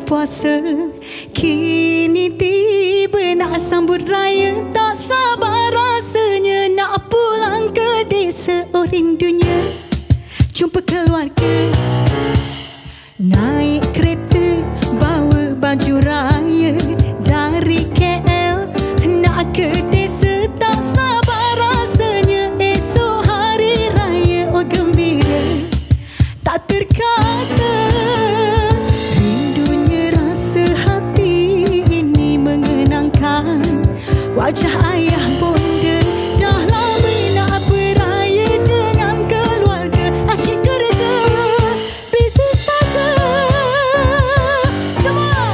puasa, kini tiba nak sambut raya. Tak sabar rasanya nak pulang ke desa. Oh rindunya jumpa keluarga, naik kereta bawa baju raya dari KL nak ke desa. Tak sabar rasanya esok hari raya. Oh gembira tak terkata, rindunya rasa hati ini mengenangkan wajah ayah bonda. Dah lama nak beraya dengan keluarga, asyik kerja busy saja. Semua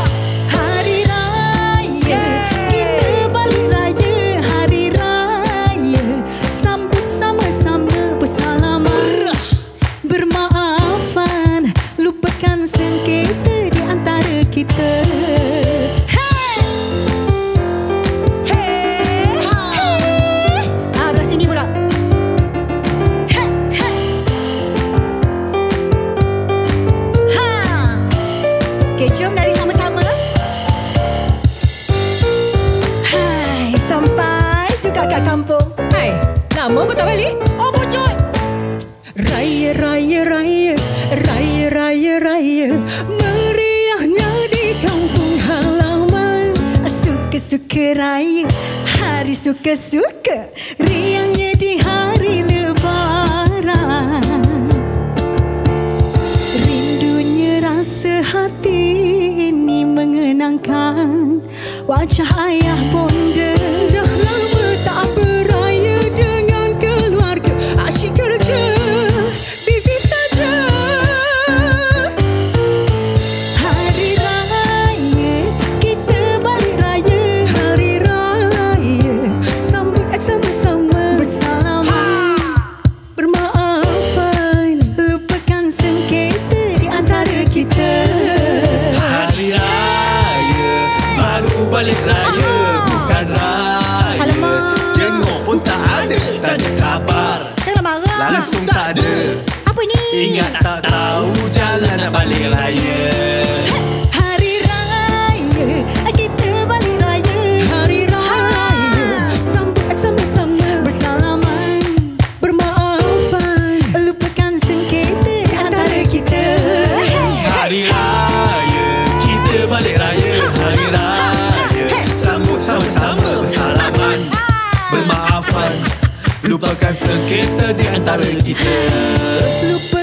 hari raya kita balik raya, hari raya sambut sama-sama bersalaman, bermaafan, lupakan sengketa di antara kita. Belah sini pula. Okay, jom nari sama-sama. Hai, sampai juga kat kampung. Hai, lama kau tak balik? Oh bocor. Raya, raya, raya, raya, raya, raya, meriahnya di kampung halaman. Suka-suka raya, hari suka-suka, riangnya di hari lebaran. Rindunya rasa hati ini mengenangkan wajah ayah bonda. Dah lama tak beraya dengan keluarga, asyik kerja busy saja. Hari raya kita balik raya, hari raya sambut sama-sama bersalaman, bermaafan, lupakan sengketa di antara kita. Hari raya baru balik raya, bukan raya. Alamak. Jenguk pun tak ada, tanya kabar Jangan marah. langsung tak ada. Apa ni? Ingat tak tahu jalan nak balik raya. Hari raya kita balik raya, hari raya sambut sama-sama bersalaman, bermaafan, lupakan sengketa di antara kita. Hari raya kita balik raya, hari raya sambut sama-sama bersalaman, bermaafan, lupakan sengketa di antara kita. Lupa